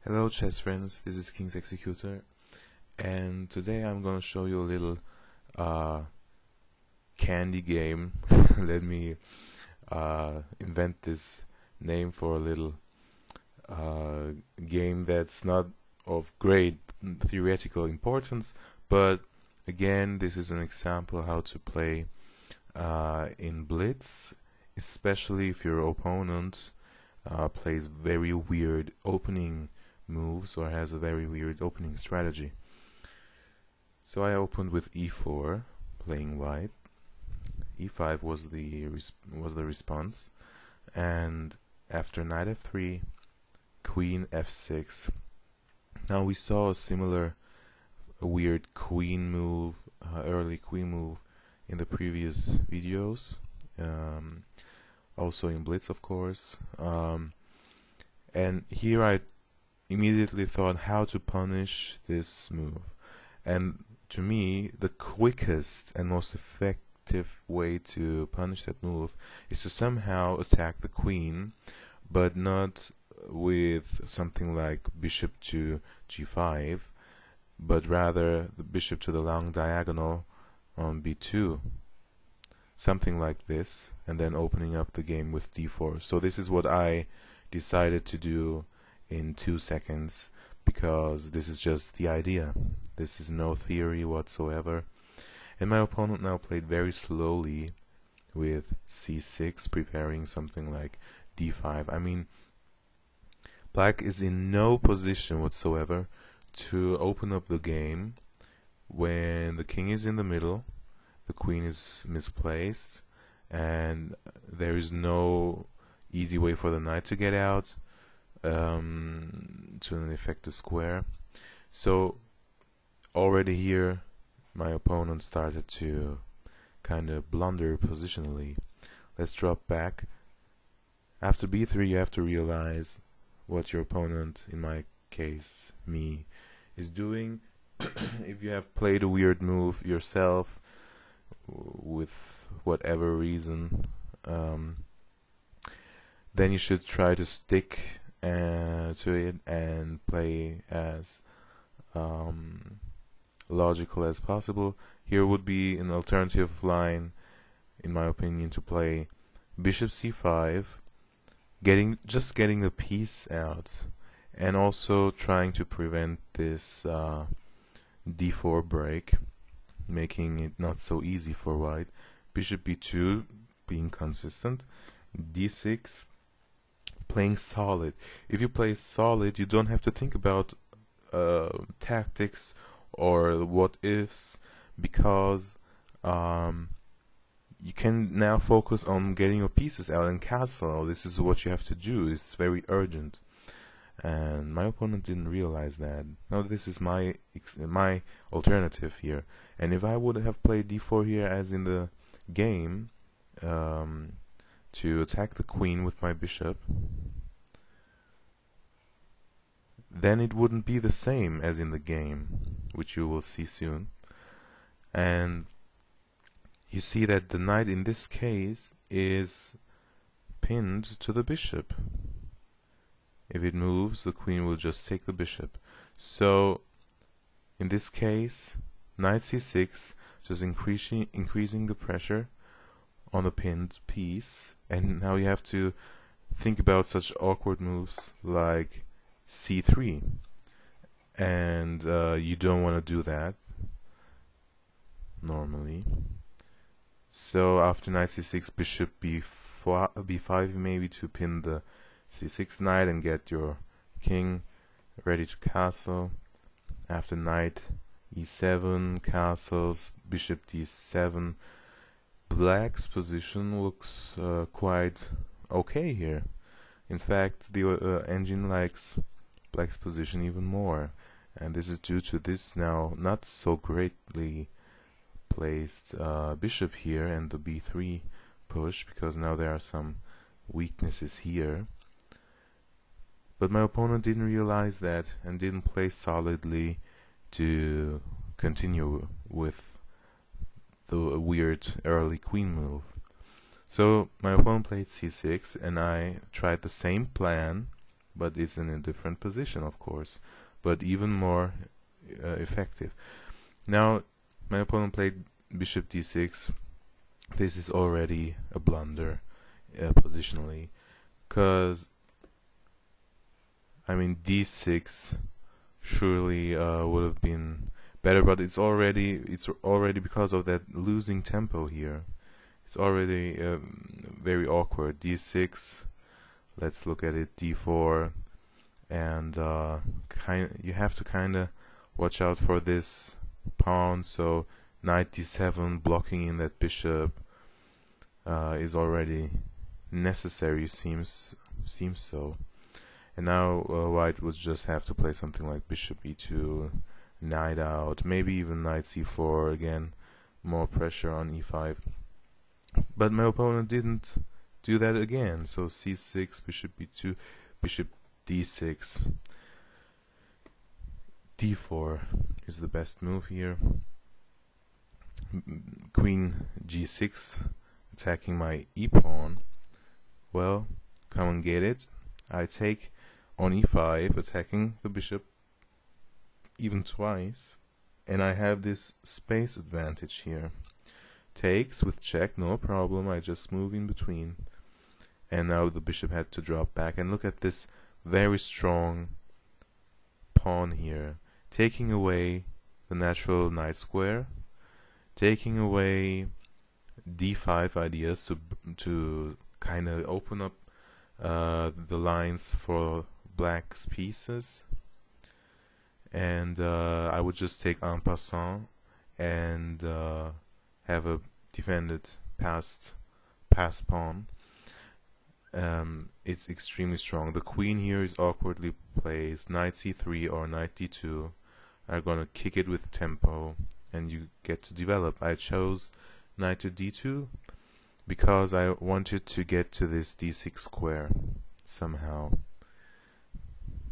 Hello chess friends, this is King's Executor, and today I'm gonna show you a little uh, candy game. Let me invent this name for a little game that's not of great theoretical importance, but again this is an example how to play in Blitz, especially if your opponent plays very weird opening moves or has a very weird opening strategy. So I opened with e4, playing white. e5 was the response, and after knight f3, queen f6. Now we saw a similar weird queen move, early queen move, in the previous videos, also in Blitz, of course. And here I immediately thought how to punish this move, and to me the quickest and most effective way to punish that move is to somehow attack the queen, but not with something like bishop to g5, but rather the bishop to the long diagonal on b2, something like this, and then opening up the game with d4. So this is what I decided to do in 2 seconds, because this is just the idea. This is no theory whatsoever. And my opponent now played very slowly with c6, preparing something like d5. I mean, black is in no position whatsoever to open up the game when the king is in the middle, the queen is misplaced, and there is no easy way for the knight to get out to an effective square. So already here my opponent started to kind of blunder positionally. Let's drop back. After b3 you have to realize what your opponent, in my case me, is doing. If you have played a weird move yourself with whatever reason, then you should try to stick to it and play as logical as possible. Here would be an alternative line, in my opinion, to play bishop c5, just getting the piece out, and also trying to prevent this d4 break, making it not so easy for white. Bishop b2, being consistent. d6, playing solid. If you play solid, you don't have to think about tactics or what ifs, because you can now focus on getting your pieces out and castle. This is what you have to do. It's very urgent, and my opponent didn't realize that. Now this is my alternative here, and if I would have played d4 here as in the game, to attack the queen with my bishop, then it wouldn't be the same as in the game, which you will see soon. And you see that the knight in this case is pinned to the bishop. If it moves, the queen will just take the bishop. So in this case, knight c6, just increasing the pressure on the pinned piece. And now you have to think about such awkward moves like c3, and you don't want to do that normally. So after knight c6, bishop b5 maybe, to pin the c6 knight and get your king ready to castle. After knight e7, castles, bishop d7. Black's position looks quite okay here. In fact, the engine likes black's position even more, and this is due to this now not so greatly placed bishop here and the b3 push, because now there are some weaknesses here. But my opponent didn't realize that and didn't play solidly to continue with the weird early queen move. So my opponent played c6, and I tried the same plan but it's in a different position, of course, but even more effective. Now, my opponent played bishop d6. This is already a blunder positionally, because I mean d6 surely would have been better, but it's already because of that losing tempo here. It's already very awkward. d6. Let's look at it. d4, and you have to kind of watch out for this pawn. So knight d7 blocking in that bishop is already necessary. Seems so. And now white would just have to play something like bishop e2, knight out, maybe even knight c4 again. More pressure on e5. But my opponent didn't do that again. So c6, bishop b2, bishop d6. d4 is the best move here. Queen g6, attacking my e-pawn. Well, come and get it. I take on e5, attacking the bishop even twice, and I have this space advantage here. Takes with check, no problem. I just move in between, and now the bishop had to drop back. And look at this very strong pawn here, taking away the natural knight square, taking away d5 ideas to kind of open up the lines for black's pieces. And I would just take en passant and have a defended passed pawn. It's extremely strong. The queen here is awkwardly placed. Knight c3 or knight d2 are gonna kick it with tempo, and you get to develop. I chose knight to d2 because I wanted to get to this d6 square somehow.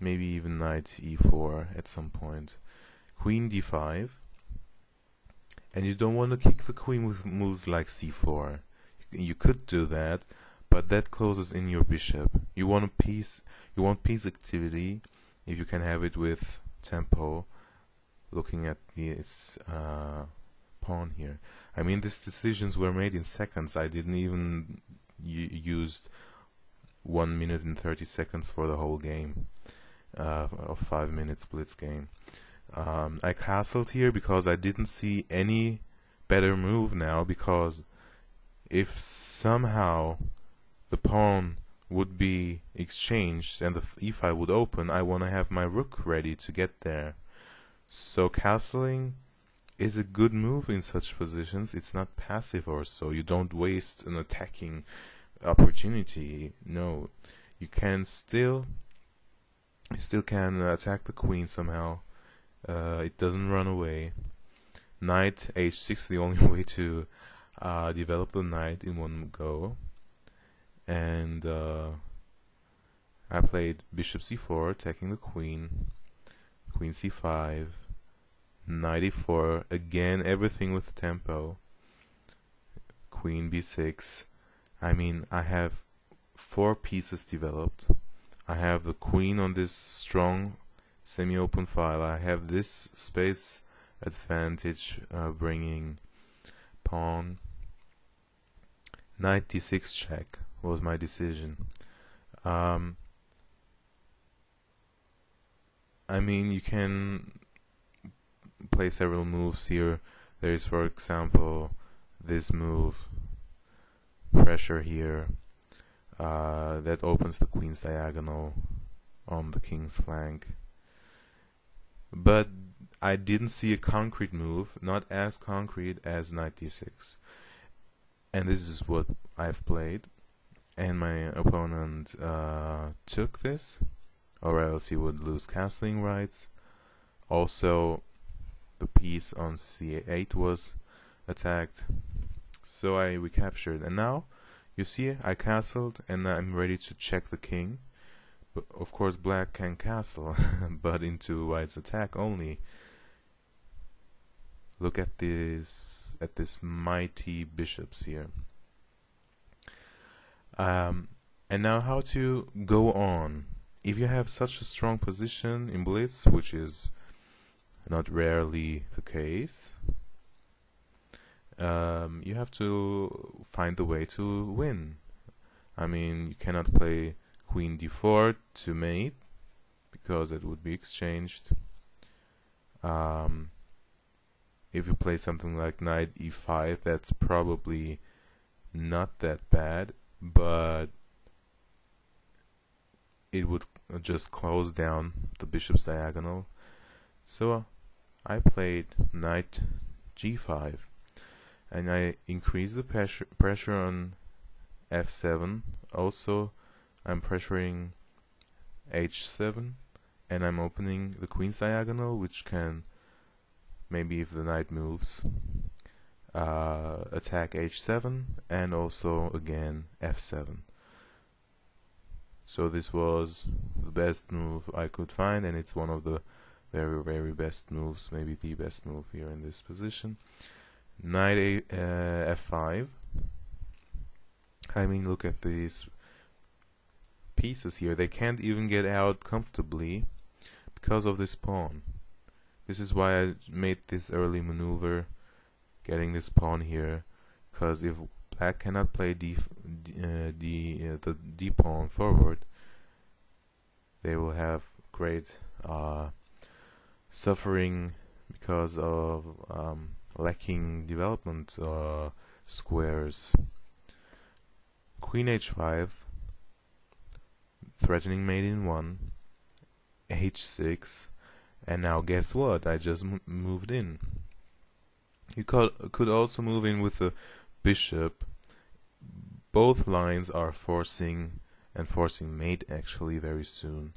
Maybe even knight e4 at some point. Queen d5. And you don't want to kick the queen with moves like c4. You could do that, but that closes in your bishop. You want piece activity if you can have it with tempo. Looking at this pawn here. I mean, these decisions were made in seconds. I didn't even used 1 minute and 30 seconds for the whole game of 5 minutes Blitz game. I castled here because I didn't see any better move now, because if somehow the pawn would be exchanged and the e5 would open, I want to have my rook ready to get there. So castling is a good move in such positions. It's not passive or so. You don't waste an attacking opportunity. No, you still can attack the queen somehow. It doesn't run away. Knight h6, the only way to develop the knight in one go. And I played bishop c4, attacking the queen. Queen c5, knight e4, again everything with tempo. Queen b6. I mean, I have 4 pieces developed. I have the queen on this strong semi-open file. I have this space advantage bringing pawn. Knight d6 check was my decision. I mean, you can play several moves here. There is, for example, this move, pressure here, that opens the queen's diagonal on the king's flank. But I didn't see a concrete move, not as concrete as knight d6. And this is what I've played. And my opponent took this, or else he would lose castling rights. Also, the piece on c8 was attacked, so I recaptured. And now, you see, I castled, and I'm ready to check the king. But of course, black can castle, but into white's attack only. Look at this mighty bishops here. And now how to go on. if you have such a strong position in Blitz, which is not rarely the case, you have to find the way to win. I mean, you cannot play Queen d4 to mate, because it would be exchanged. If you play something like Knight e5, that's probably not that bad, but it would just close down the bishop's diagonal. So I played Knight g5, and I increase the pressure on f7. Also, I'm pressuring h7, and I'm opening the queen's diagonal, which can, maybe if the knight moves, attack h7, and also again f7. So this was the best move I could find, and it's one of the very, very best moves, maybe the best move here in this position. Knight f5. I mean, look at these pieces here. They can't even get out comfortably because of this pawn. This is why I made this early maneuver, getting this pawn here, because if black cannot play the d pawn forward, they will have great suffering because of lacking development squares. Queen h5, threatening mate in 1, h6, and now guess what? I just moved in. You could also move in with the bishop. Both lines are forcing mate actually very soon.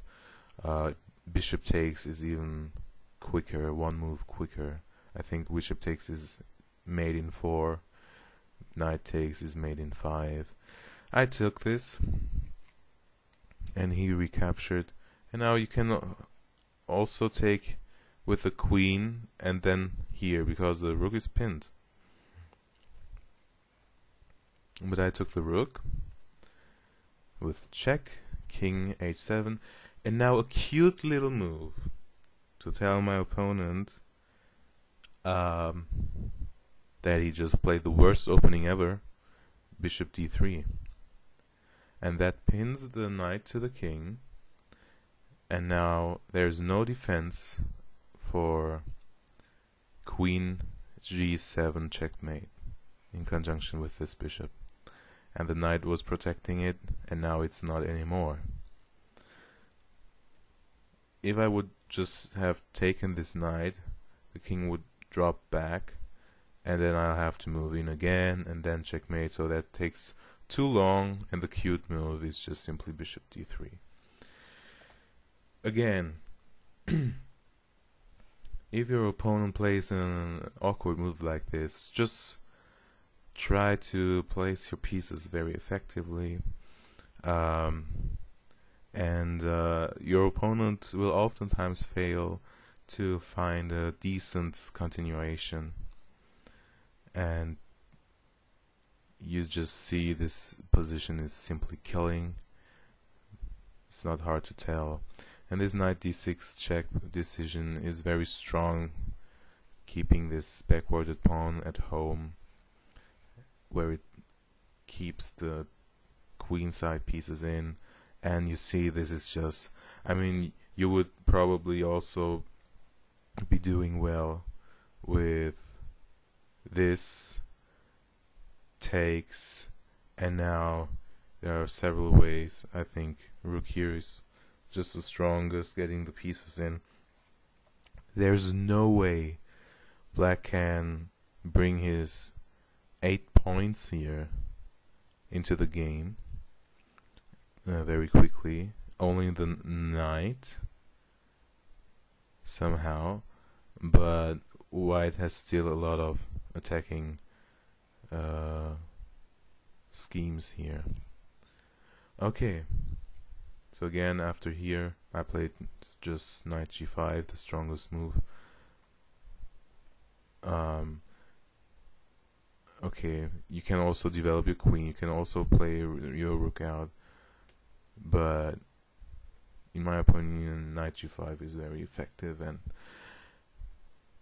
Bishop takes is even quicker, one move quicker. I think bishop takes is mate in 4, knight takes is mate in 5. I took this, and he recaptured, and now you can also take with the queen, and then here, because the rook is pinned. But I took the rook with check, king h7, and now a cute little move to tell my opponent that he just played the worst opening ever, bishop d3. And that pins the knight to the king, and now there's no defense for queen g7 checkmate in conjunction with this bishop. And the knight was protecting it, and now it's not anymore. If I would just have taken this knight, the king would drop back, and then I'll have to move in again, and then checkmate, so that takes too long, and the cute move is just simply bishop d3. Again, if your opponent plays an awkward move like this, just try to place your pieces very effectively, and your opponent will oftentimes fail to find a decent continuation, and you just see this position is simply killing. It's not hard to tell. And this knight d6 check decision is very strong, keeping this backwarded pawn at home, where it keeps the queen side pieces in. And you see, this is just, I mean, you would probably also be doing well with this takes, and now there are several ways. I think rook here is just the strongest, getting the pieces in. There's no way black can bring his 8 points here into the game very quickly. Only the knight somehow, but white has still a lot of attacking schemes here. Okay, so again, after here I played just knight g5, the strongest move. Okay, you can also develop your queen, you can also play your rook out, but in my opinion, knight g5 is very effective, and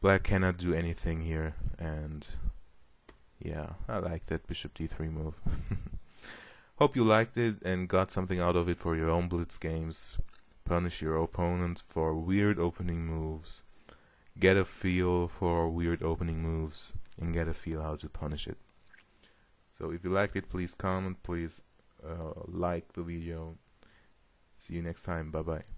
black cannot do anything here. And yeah, I like that bishop d3 move. Hope you liked it and got something out of it for your own blitz games. Punish your opponent for weird opening moves. Get a feel for weird opening moves and get a feel how to punish it. So if you liked it, please comment, please like the video. See you next time. Bye bye.